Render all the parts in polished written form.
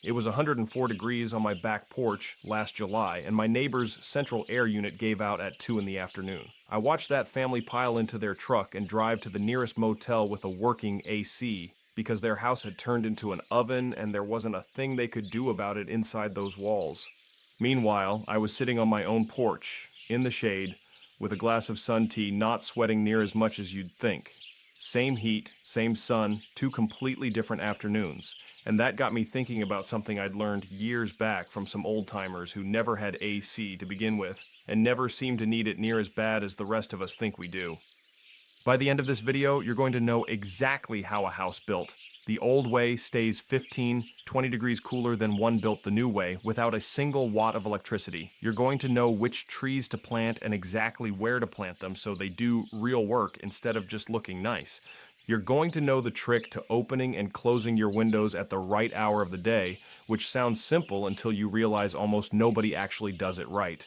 It was 104 degrees on my back porch last July, and my neighbor's central air unit gave out at 2 in the afternoon. I watched that family pile into their truck and drive to the nearest motel with a working AC because their house had turned into an oven and there wasn't a thing they could do about it inside those walls. Meanwhile, I was sitting on my own porch, in the shade, with a glass of sun tea, not sweating near as much as you'd think. Same heat, same sun, two completely different afternoons. And that got me thinking about something I'd learned years back from some old-timers who never had AC to begin with, and never seemed to need it near as bad as the rest of us think we do. By the end of this video, you're going to know exactly how a house built the old way stays 15, 20 degrees cooler than one built the new way without a single watt of electricity. You're going to know which trees to plant and exactly where to plant them so they do real work instead of just looking nice. You're going to know the trick to opening and closing your windows at the right hour of the day, which sounds simple until you realize almost nobody actually does it right.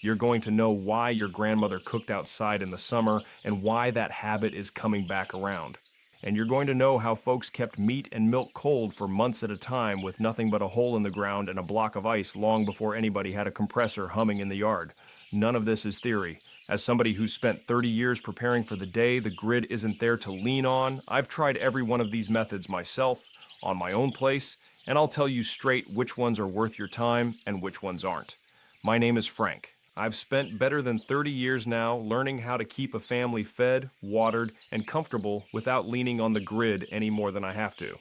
You're going to know why your grandmother cooked outside in the summer and why that habit is coming back around. And you're going to know how folks kept meat and milk cold for months at a time with nothing but a hole in the ground and a block of ice long before anybody had a compressor humming in the yard. None of this is theory. As somebody who's spent 30 years preparing for the day the grid isn't there to lean on, I've tried every one of these methods myself, on my own place, and I'll tell you straight which ones are worth your time and which ones aren't. My name is Frank. I've spent better than 30 years now learning how to keep a family fed, watered, and comfortable without leaning on the grid any more than I have to.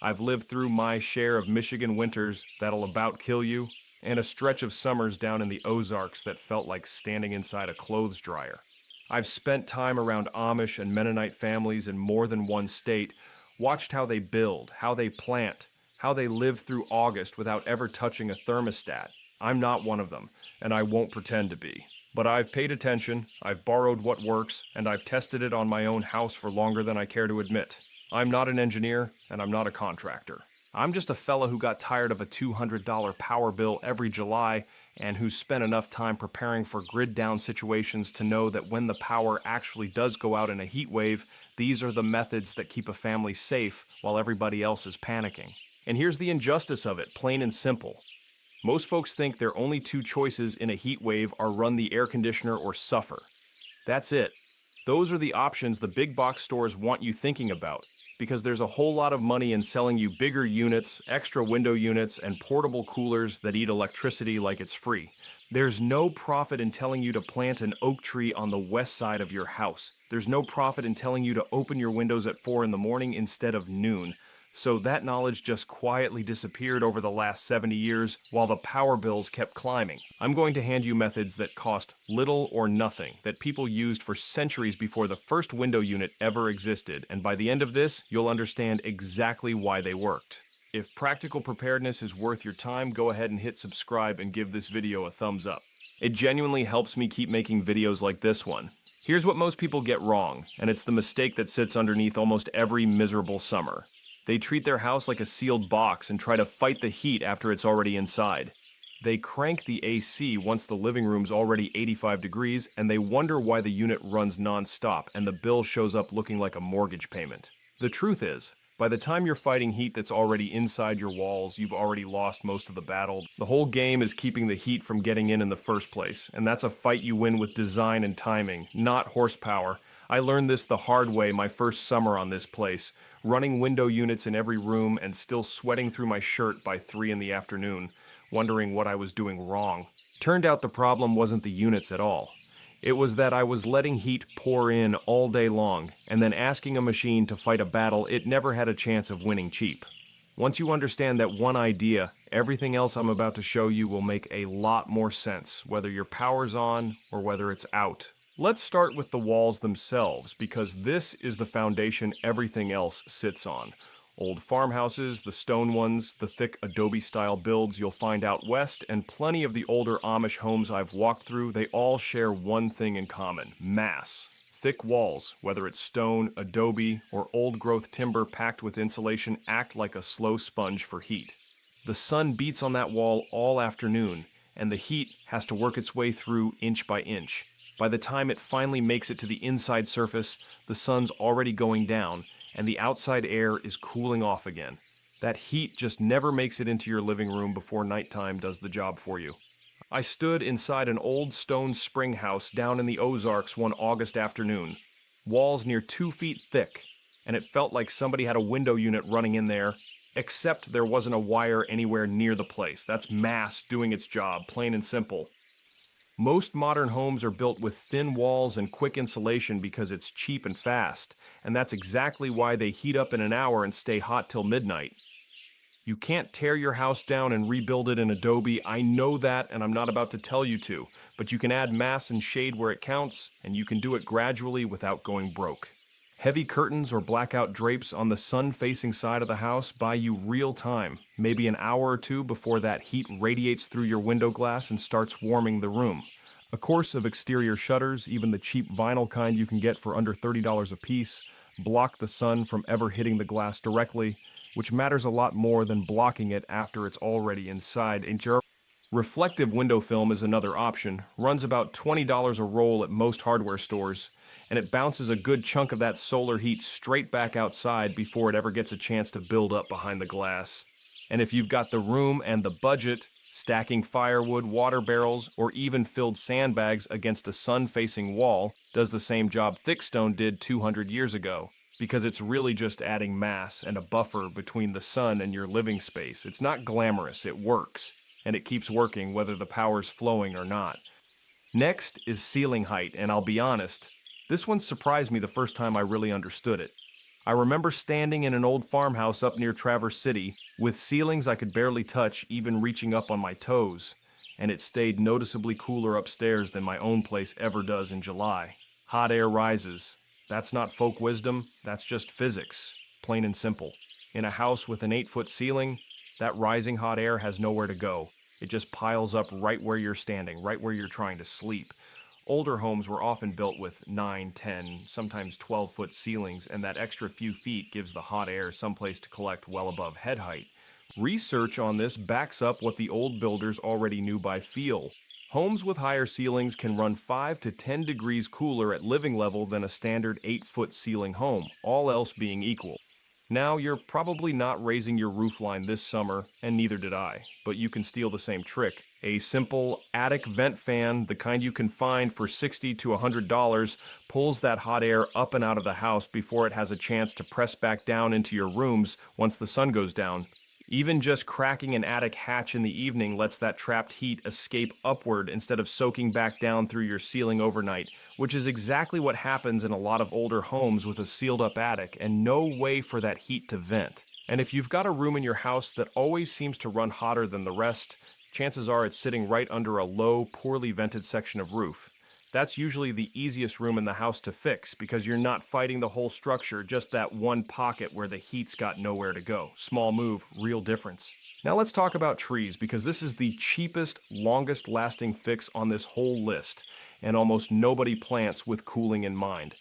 I've lived through my share of Michigan winters that'll about kill you, and a stretch of summers down in the Ozarks that felt like standing inside a clothes dryer. I've spent time around Amish and Mennonite families in more than one state, watched how they build, how they plant, how they live through August without ever touching a thermostat. I'm not one of them, and I won't pretend to be. But I've paid attention, I've borrowed what works, and I've tested it on my own house for longer than I care to admit. I'm not an engineer, and I'm not a contractor. I'm just a fella who got tired of a $200 power bill every July and who's spent enough time preparing for grid-down situations to know that when the power actually does go out in a heat wave, these are the methods that keep a family safe while everybody else is panicking. And here's the injustice of it, plain and simple. Most folks think their only two choices in a heat wave are run the air conditioner or suffer. That's it. Those are the options the big box stores want you thinking about, because there's a whole lot of money in selling you bigger units, extra window units, and portable coolers that eat electricity like it's free. There's no profit in telling you to plant an oak tree on the west side of your house. There's no profit in telling you to open your windows at 4 in the morning instead of noon. So that knowledge just quietly disappeared over the last 70 years while the power bills kept climbing. I'm going to hand you methods that cost little or nothing, that people used for centuries before the first window unit ever existed, and by the end of this, you'll understand exactly why they worked. If practical preparedness is worth your time, go ahead and hit subscribe and give this video a thumbs up. It genuinely helps me keep making videos like this one. Here's what most people get wrong, and it's the mistake that sits underneath almost every miserable summer. They treat their house like a sealed box and try to fight the heat after it's already inside. They crank the AC once the living room's already 85 degrees, and they wonder why the unit runs non-stop and the bill shows up looking like a mortgage payment. The truth is, by the time you're fighting heat that's already inside your walls, you've already lost most of the battle. The whole game is keeping the heat from getting in the first place, and that's a fight you win with design and timing, not horsepower. I learned this the hard way my first summer on this place, running window units in every room and still sweating through my shirt by 3 in the afternoon, wondering what I was doing wrong. Turned out the problem wasn't the units at all. It was that I was letting heat pour in all day long, and then asking a machine to fight a battle it never had a chance of winning cheap. Once you understand that one idea, everything else I'm about to show you will make a lot more sense, whether your power's on or whether it's out. Let's start with the walls themselves, because this is the foundation everything else sits on. Old farmhouses, the stone ones, the thick adobe-style builds you'll find out west, and plenty of the older Amish homes I've walked through, they all share one thing in common: mass. Thick walls, whether it's stone, adobe, or old-growth timber packed with insulation, act like a slow sponge for heat. The sun beats on that wall all afternoon, and the heat has to work its way through inch by inch. By the time it finally makes it to the inside surface, the sun's already going down, and the outside air is cooling off again. That heat just never makes it into your living room before nighttime does the job for you. I stood inside an old stone spring house down in the Ozarks one August afternoon, walls near 2 feet thick, and it felt like somebody had a window unit running in there, except there wasn't a wire anywhere near the place. That's mass doing its job, plain and simple. Most modern homes are built with thin walls and quick insulation because it's cheap and fast, and that's exactly why they heat up in an hour and stay hot till midnight. You can't tear your house down and rebuild it in Adobe. I know that, and I'm not about to tell you to, but you can add mass and shade where it counts, and you can do it gradually without going broke. Heavy curtains or blackout drapes on the sun-facing side of the house buy you real time, maybe an hour or two before that heat radiates through your window glass and starts warming the room. A course of exterior shutters, even the cheap vinyl kind you can get for under $30 a piece, block the sun from ever hitting the glass directly, which matters a lot more than blocking it after it's already inside. Reflective window film is another option, runs about $20 a roll at most hardware stores, and it bounces a good chunk of that solar heat straight back outside before it ever gets a chance to build up behind the glass. And if you've got the room and the budget, stacking firewood, water barrels, or even filled sandbags against a sun-facing wall does the same job thickstone did 200 years ago, because it's really just adding mass and a buffer between the sun and your living space. It's not glamorous, it works, and it keeps working whether the power's flowing or not. Next is ceiling height, and I'll be honest, this one surprised me the first time I really understood it. I remember standing in an old farmhouse up near Traverse City with ceilings I could barely touch, even reaching up on my toes, and it stayed noticeably cooler upstairs than my own place ever does in July. Hot air rises. That's not folk wisdom, that's just physics, plain and simple. In a house with an 8-foot ceiling, that rising hot air has nowhere to go. It just piles up right where you're standing, right where you're trying to sleep. Older homes were often built with 9, 10, sometimes 12-foot ceilings, and that extra few feet gives the hot air someplace to collect well above head height. Research on this backs up what the old builders already knew by feel. Homes with higher ceilings can run 5 to 10 degrees cooler at living level than a standard 8-foot ceiling home, all else being equal. Now, you're probably not raising your roofline this summer, and neither did I, but you can steal the same trick. A simple attic vent fan, the kind you can find for $60 to $100, pulls that hot air up and out of the house before it has a chance to press back down into your rooms once the sun goes down. Even just cracking an attic hatch in the evening lets that trapped heat escape upward instead of soaking back down through your ceiling overnight, which is exactly what happens in a lot of older homes with a sealed-up attic and no way for that heat to vent. And if you've got a room in your house that always seems to run hotter than the rest, chances are it's sitting right under a low, poorly vented section of roof. That's usually the easiest room in the house to fix because you're not fighting the whole structure, just that one pocket where the heat's got nowhere to go. Small move, real difference. Now let's talk about trees because this is the cheapest, longest lasting fix on this whole list, and almost nobody plants with cooling in mind.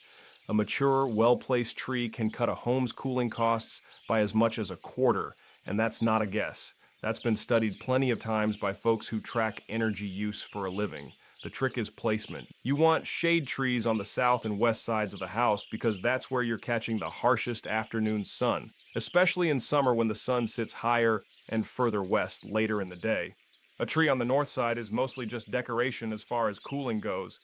A mature, well-placed tree can cut a home's cooling costs by as much as a quarter, and that's not a guess. That's been studied plenty of times by folks who track energy use for a living. The trick is placement. You want shade trees on the south and west sides of the house because that's where you're catching the harshest afternoon sun, especially in summer when the sun sits higher and further west later in the day. A tree on the north side is mostly just decoration as far as cooling goes.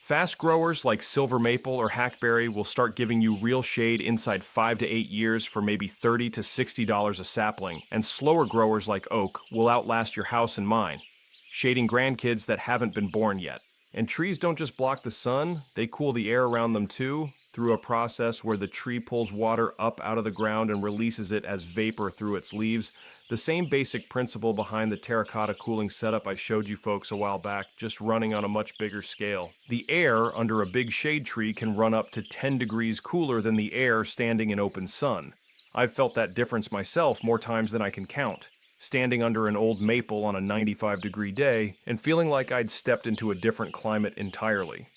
Fast growers like silver maple or hackberry will start giving you real shade inside 5 to 8 years for maybe $30 to $60 a sapling, and slower growers like oak will outlast your house and mine, shading grandkids that haven't been born yet. And trees don't just block the sun, they cool the air around them too, through a process where the tree pulls water up out of the ground and releases it as vapor through its leaves. The same basic principle behind the terracotta cooling setup I showed you folks a while back, just running on a much bigger scale. The air under a big shade tree can run up to 10 degrees cooler than the air standing in open sun. I've felt that difference myself more times than I can count, standing under an old maple on a 95-degree day and feeling like I'd stepped into a different climate entirely.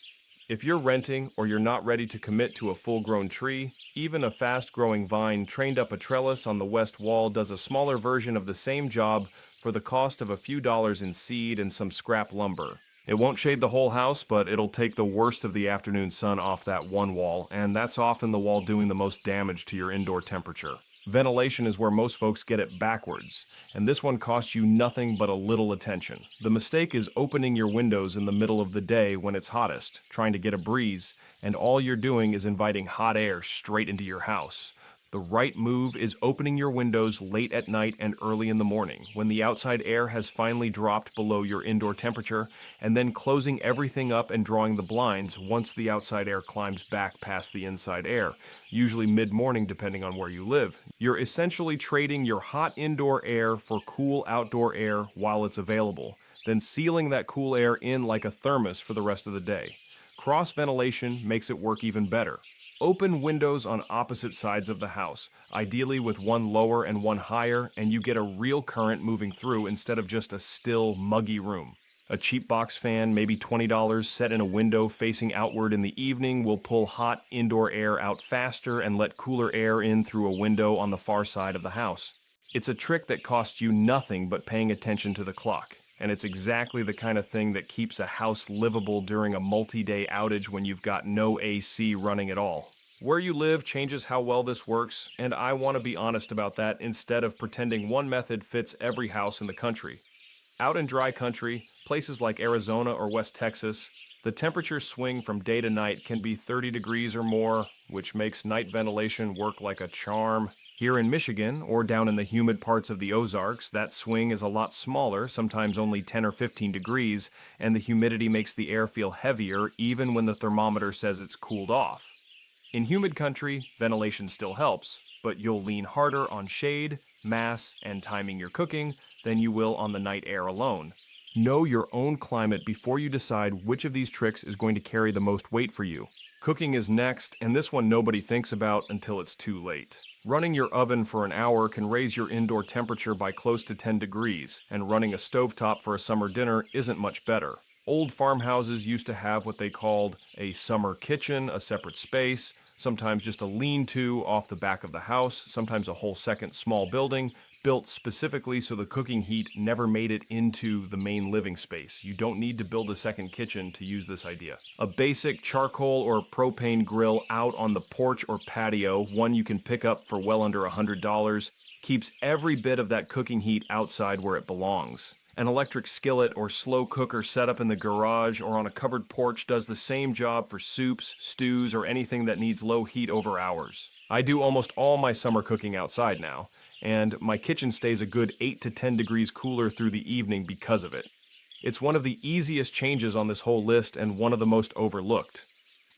If you're renting or you're not ready to commit to a full-grown tree, even a fast-growing vine trained up a trellis on the west wall does a smaller version of the same job for the cost of a few dollars in seed and some scrap lumber. It won't shade the whole house, but it'll take the worst of the afternoon sun off that one wall, and that's often the wall doing the most damage to your indoor temperature. Ventilation is where most folks get it backwards, and this one costs you nothing but a little attention. The mistake is opening your windows in the middle of the day when it's hottest, trying to get a breeze, and all you're doing is inviting hot air straight into your house. The right move is opening your windows late at night and early in the morning, when the outside air has finally dropped below your indoor temperature, and then closing everything up and drawing the blinds once the outside air climbs back past the inside air, usually mid-morning depending on where you live. You're essentially trading your hot indoor air for cool outdoor air while it's available, then sealing that cool air in like a thermos for the rest of the day. Cross ventilation makes it work even better. Open windows on opposite sides of the house, ideally with one lower and one higher, and you get a real current moving through instead of just a still, muggy room. A cheap box fan, maybe $20, set in a window facing outward in the evening will pull hot indoor air out faster and let cooler air in through a window on the far side of the house. It's a trick that costs you nothing but paying attention to the clock. And it's exactly the kind of thing that keeps a house livable during a multi-day outage when you've got no AC running at all. Where you live changes how well this works, and I want to be honest about that instead of pretending one method fits every house in the country. Out in dry country, places like Arizona or West Texas, the temperatures swing from day to night can be 30 degrees or more, which makes night ventilation work like a charm. Here in Michigan, or down in the humid parts of the Ozarks, that swing is a lot smaller, sometimes only 10 or 15 degrees, and the humidity makes the air feel heavier even when the thermometer says it's cooled off. In humid country, ventilation still helps, but you'll lean harder on shade, mass, and timing your cooking than you will on the night air alone. Know your own climate before you decide which of these tricks is going to carry the most weight for you. Cooking is next, and this one nobody thinks about until it's too late. Running your oven for an hour can raise your indoor temperature by close to 10 degrees, and running a stovetop for a summer dinner isn't much better. Old farmhouses used to have what they called a summer kitchen, a separate space, sometimes just a lean-to off the back of the house, sometimes a whole second small building, built specifically so the cooking heat never made it into the main living space. You don't need to build a second kitchen to use this idea. A basic charcoal or propane grill out on the porch or patio, one you can pick up for well under $100, keeps every bit of that cooking heat outside where it belongs. An electric skillet or slow cooker set up in the garage or on a covered porch does the same job for soups, stews, or anything that needs low heat over hours. I do almost all my summer cooking outside now, and my kitchen stays a good 8 to 10 degrees cooler through the evening because of it. It's one of the easiest changes on this whole list and one of the most overlooked.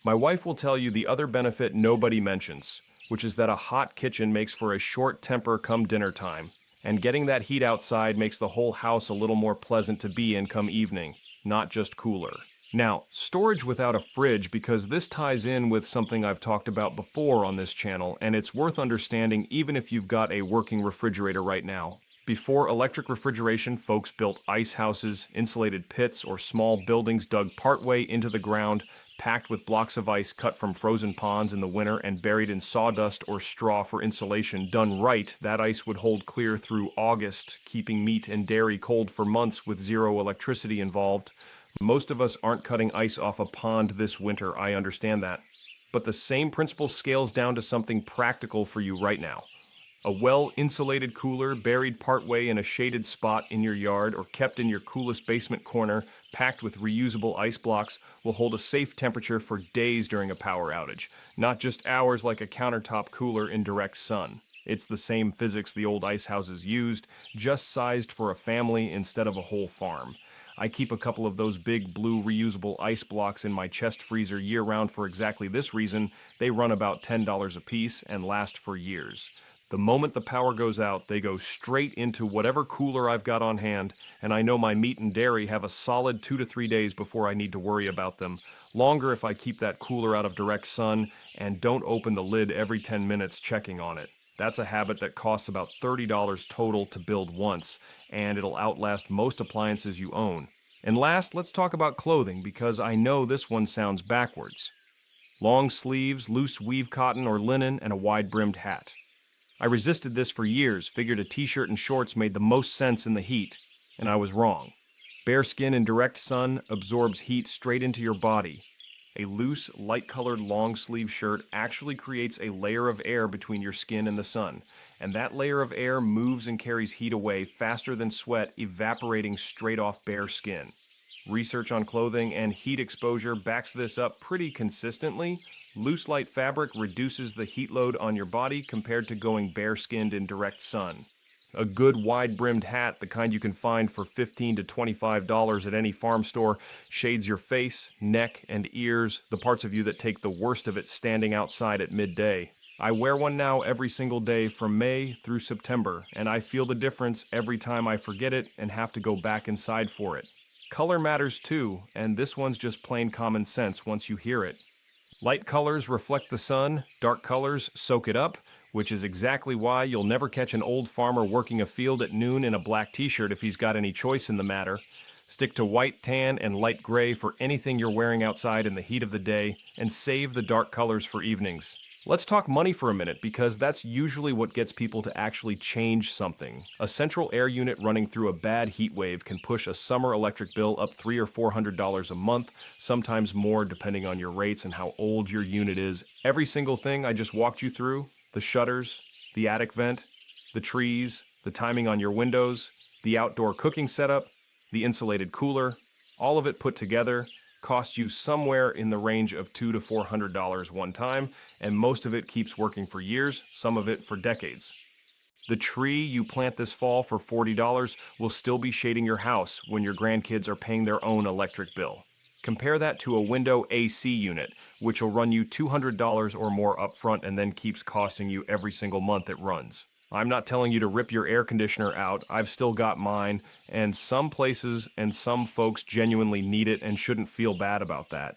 My wife will tell you the other benefit nobody mentions, which is that a hot kitchen makes for a short temper come dinner time. And getting that heat outside makes the whole house a little more pleasant to be in come evening, not just cooler. Now, storage without a fridge, because this ties in with something I've talked about before on this channel, and it's worth understanding even if you've got a working refrigerator right now. Before electric refrigeration, folks built ice houses, insulated pits, or small buildings dug partway into the ground, packed with blocks of ice cut from frozen ponds in the winter and buried in sawdust or straw for insulation. Done right, that ice would hold clear through August, keeping meat and dairy cold for months with zero electricity involved. Most of us aren't cutting ice off a pond this winter, I understand that. But the same principle scales down to something practical for you right now. A well-insulated cooler buried partway in a shaded spot in your yard or kept in your coolest basement corner, packed with reusable ice blocks, will hold a safe temperature for days during a power outage, not just hours like a countertop cooler in direct sun. It's the same physics the old ice houses used, just sized for a family instead of a whole farm. I keep a couple of those big blue reusable ice blocks in my chest freezer year-round for exactly this reason. They run about $10 a piece and last for years. The moment the power goes out, they go straight into whatever cooler I've got on hand, and I know my meat and dairy have a solid 2 to 3 days before I need to worry about them. Longer if I keep that cooler out of direct sun and don't open the lid every 10 minutes checking on it. That's a habit that costs about $30 total to build once, and it'll outlast most appliances you own. And last, let's talk about clothing, because I know this one sounds backwards. Long sleeves, loose weave cotton or linen, and a wide-brimmed hat. I resisted this for years, figured a t-shirt and shorts made the most sense in the heat, and I was wrong. Bare skin in direct sun absorbs heat straight into your body. A loose, light-colored long-sleeve shirt actually creates a layer of air between your skin and the sun, and that layer of air moves and carries heat away faster than sweat evaporating straight off bare skin. Research on clothing and heat exposure backs this up pretty consistently. Loose light fabric reduces the heat load on your body compared to going bare-skinned in direct sun. A good wide-brimmed hat, the kind you can find for $15 to $25 at any farm store, shades your face, neck, and ears, the parts of you that take the worst of it standing outside at midday. I wear one now every single day from May through September, and I feel the difference every time I forget it and have to go back inside for it. Color matters too, and this one's just plain common sense once you hear it. Light colors reflect the sun, dark colors soak it up, which is exactly why you'll never catch an old farmer working a field at noon in a black t-shirt if he's got any choice in the matter. Stick to white, tan, and light gray for anything you're wearing outside in the heat of the day, and save the dark colors for evenings. Let's talk money for a minute, because that's usually what gets people to actually change something. A central air unit running through a bad heat wave can push a summer electric bill up $300 or $400 a month, sometimes more depending on your rates and how old your unit is. Every single thing I just walked you through, the shutters, the attic vent, the trees, the timing on your windows, the outdoor cooking setup, the insulated cooler, all of it put together costs you somewhere in the range of $200 to $400 one time, and most of it keeps working for years, some of it for decades. The tree you plant this fall for $40 will still be shading your house when your grandkids are paying their own electric bill. Compare that to a window AC unit, which will run you $200 or more upfront and then keeps costing you every single month it runs. I'm not telling you to rip your air conditioner out, I've still got mine, and some places and some folks genuinely need it and shouldn't feel bad about that.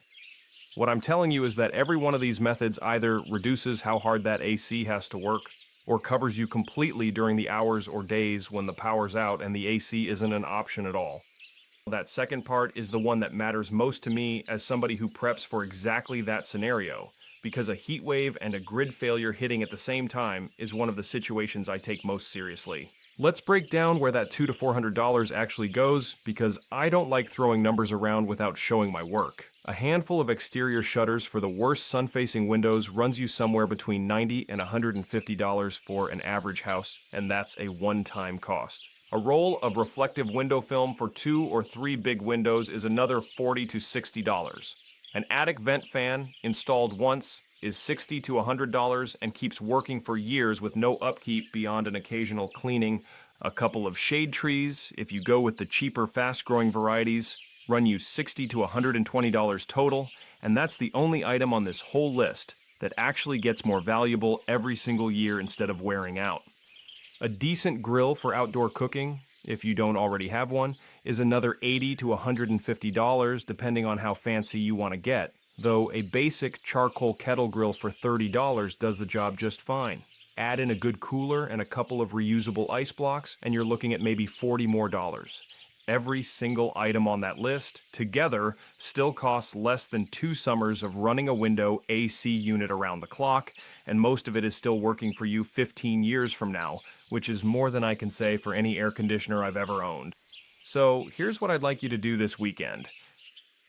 What I'm telling you is that every one of these methods either reduces how hard that AC has to work, or covers you completely during the hours or days when the power's out and the AC isn't an option at all. That second part is the one that matters most to me as somebody who preps for exactly that scenario, because a heat wave and a grid failure hitting at the same time is one of the situations I take most seriously. Let's break down where that $200 to $400 actually goes, because I don't like throwing numbers around without showing my work. A handful of exterior shutters for the worst sun-facing windows runs you somewhere between $90 and $150 for an average house, and that's a one-time cost. A roll of reflective window film for 2 or 3 big windows is another $40 to $60. An attic vent fan, installed once, is $60 to $100 and keeps working for years with no upkeep beyond an occasional cleaning. A couple of shade trees, if you go with the cheaper, fast-growing varieties, run you $60 to $120 total, and that's the only item on this whole list that actually gets more valuable every single year instead of wearing out. A decent grill for outdoor cooking, if you don't already have one, is another $80 to $150 depending on how fancy you want to get, though a basic charcoal kettle grill for $30 does the job just fine. Add in a good cooler and a couple of reusable ice blocks, and you're looking at maybe $40 more. Every single item on that list, together, still costs less than 2 summers of running a window AC unit around the clock, and most of it is still working for you 15 years from now, which is more than I can say for any air conditioner I've ever owned. So here's what I'd like you to do this weekend.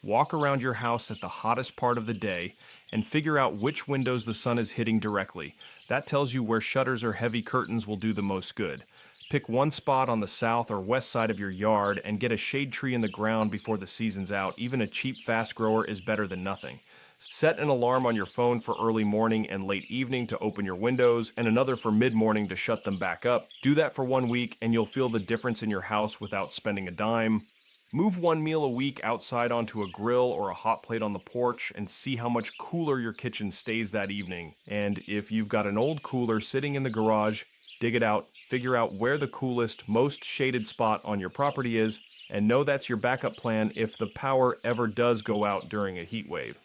Walk around your house at the hottest part of the day and figure out which windows the sun is hitting directly. That tells you where shutters or heavy curtains will do the most good. Pick one spot on the south or west side of your yard and get a shade tree in the ground before the season's out. Even a cheap fast grower is better than nothing. Set an alarm on your phone for early morning and late evening to open your windows, and another for mid-morning to shut them back up. Do that for 1 week and you'll feel the difference in your house without spending a dime. Move one meal a week outside onto a grill or a hot plate on the porch and see how much cooler your kitchen stays that evening. And if you've got an old cooler sitting in the garage, dig it out, figure out where the coolest, most shaded spot on your property is, and know that's your backup plan if the power ever does go out during a heat wave.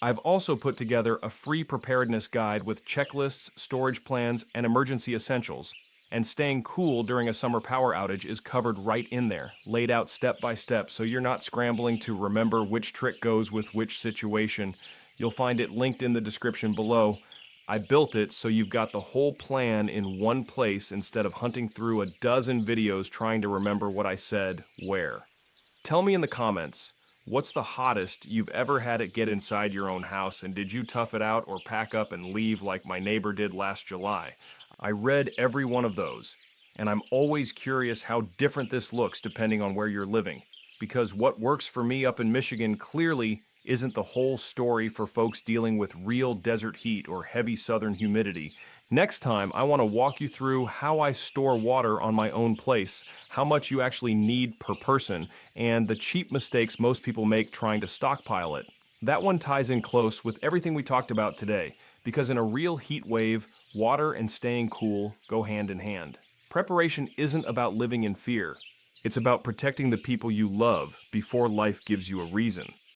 I've also put together a free preparedness guide with checklists, storage plans, and emergency essentials. And staying cool during a summer power outage is covered right in there, laid out step by step, so you're not scrambling to remember which trick goes with which situation. You'll find it linked in the description below. I built it so you've got the whole plan in one place instead of hunting through a dozen videos trying to remember what I said where. Tell me in the comments, What's the hottest you've ever had it get inside your own house, and did you tough it out or pack up and leave like my neighbor did last July? I read every one of those, and I'm always curious how different this looks depending on where you're living. Because what works for me up in Michigan clearly isn't the whole story for folks dealing with real desert heat or heavy southern humidity. Next time, I want to walk you through how I store water on my own place, how much you actually need per person, and the cheap mistakes most people make trying to stockpile it. That one ties in close with everything we talked about today, because in a real heat wave, water and staying cool go hand in hand. Preparation isn't about living in fear. It's about protecting the people you love before life gives you a reason.